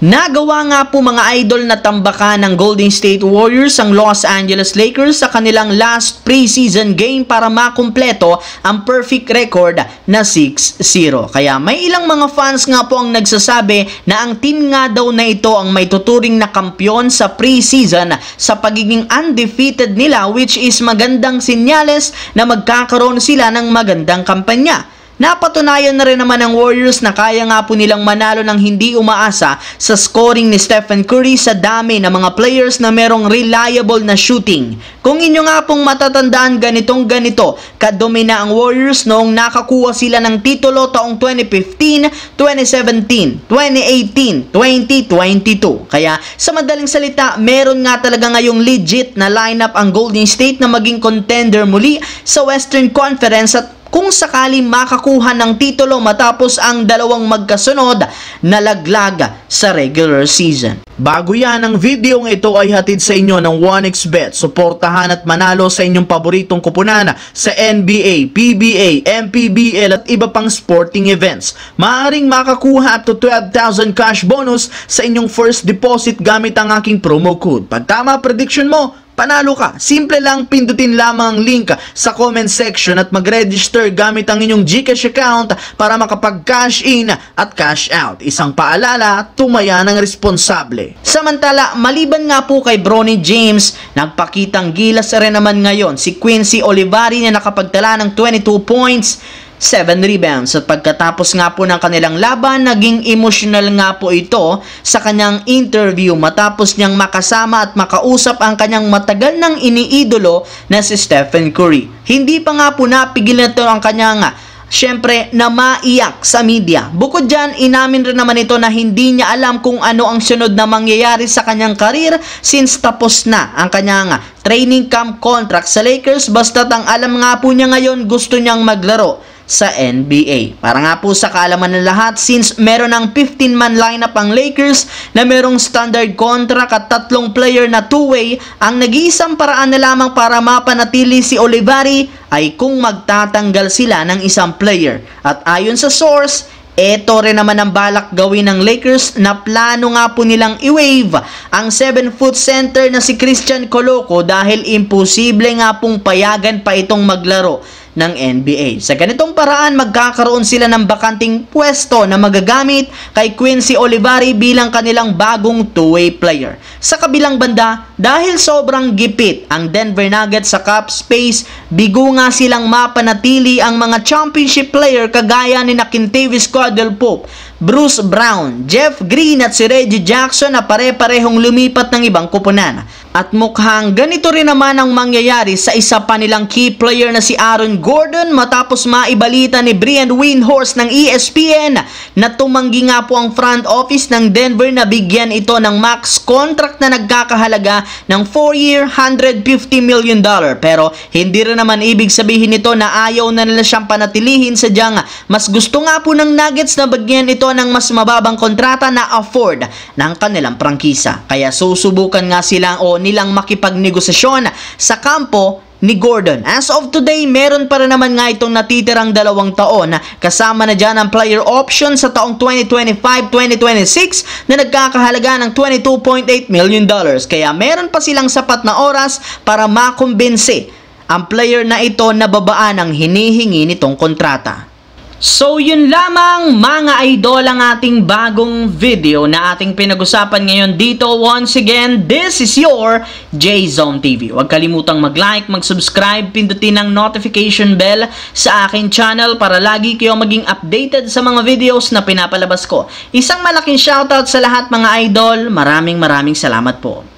Nagawa nga po mga idol na tambakan ng Golden State Warriors ang Los Angeles Lakers sa kanilang last preseason game para makumpleto ang perfect record na 6-0. Kaya may ilang mga fans nga po ang nagsasabi na ang team nga daw na ito ang may tuturing na kampiyon sa preseason sa pagiging undefeated nila, which is magandang sinyales na magkakaroon sila ng magandang kampanya. Napatunayan na rin naman ng Warriors na kaya nga po nilang manalo ng hindi umaasa sa scoring ni Stephen Curry sa dami ng mga players na merong reliable na shooting. Kung inyo nga pong matatandaan, ganito kadumina ang Warriors noong nakakuha sila ng titulo taong 2015, 2017, 2018, 2022. Kaya sa madaling salita, meron nga talaga ngayong legit na lineup ang Golden State na maging contender muli sa Western Conference at kung sakali makakuha ng titulo matapos ang dalawang magkasunod na laglag sa regular season. Bago yan, ang video ng ito ay hatid sa inyo ng 1xBet. Suportahan at manalo sa inyong paboritong kupunan sa NBA, PBA, MPBL at iba pang sporting events. Maaaring makakuha up to 12,000 cash bonus sa inyong first deposit gamit ang aking promo code. Pag tama prediction mo, panalo ka. Simple lang, pindutin lamang ang link sa comment section at mag-register gamit ang inyong GCash account para makapag-cash in at cash out. Isang paalala, tumaya ng responsable. Samantala, maliban nga po kay Bronny James, nagpakitang gilas rin naman ngayon si Quincy Olivari na nakapagtala ng 22 points, 7 rebounds at pagkatapos nga po ng kanilang laban, naging emotional nga po ito sa kanyang interview matapos niyang makasama at makausap ang kanyang matagal nang iniidolo na si Stephen Curry. Hindi pa nga po napigil na ito ang kanyang syempre na maiyak sa media. Bukod dyan, inamin rin naman ito na hindi niya alam kung ano ang sunod na mangyayari sa kanyang karir since tapos na ang kanyang training camp contract sa Lakers, basta't ang alam nga po niya ngayon, gusto niyang maglaro sa NBA. Para nga po sa kaalaman ng lahat, since meron ng 15-man lineup ang Lakers na merong standard contract at 3 player na two-way, ang nag-iisang paraan na lamang para mapanatili si Olivari ay kung magtatanggal sila ng isang player. At ayon sa source, ito rin naman ang balak gawin ng Lakers na plano nga po nilang i-waive ang 7-foot center na si Christian Coloco dahil imposible nga pong payagan pa itong maglaro ng NBA. Sa ganitong paraan, magkakaroon sila ng bakanting pwesto na magagamit kay Quincy Olivari bilang kanilang bagong two-way player. Sa kabilang banda, dahil sobrang gipit ang Denver Nuggets sa cap space, bigo nga silang mapanatili ang mga championship player kagaya ni Kentavious Caldwell-Pope, Bruce Brown, Jeff Green at si Reggie Jackson na pare-parehong lumipat ng ibang kupunan. At mukhang ganito rin naman ang mangyayari sa isa pa nilang key player na si Aaron Gordon matapos maibalita ni Brian Windhorst ng ESPN na tumanggi nga po ang front office ng Denver na bigyan ito ng max contract na nagkakahalaga ng 4-year, $150 million. Pero hindi rin naman ibig sabihin nito na ayaw na nila siyang panatilihin, sadyang mas gusto nga po ng Nuggets na bagyan ito ng mas mababang kontrata na afford ng kanilang prangkisa. Kaya susubukan nga nilang makipagnegosasyon sa kampo ni Gordon. As of today, meron pa rin naman nga itong natitirang 2 taon kasama na dyan ang player option sa taong 2025-2026 na nagkakahalaga ng $22.8 million. Kaya meron pa silang sapat na oras para makumbinsi ang player na ito na babaan ang hinihingi nitong kontrata. So yun lamang mga idol ang ating bagong video na ating pinag-usapan ngayon dito. Once again, this is your J-Zone TV. Huwag kalimutang mag-like, mag-subscribe, pindutin ang notification bell sa aking channel para lagi kayong maging updated sa mga videos na pinapalabas ko. Isang malaking shoutout sa lahat mga idol. Maraming salamat po.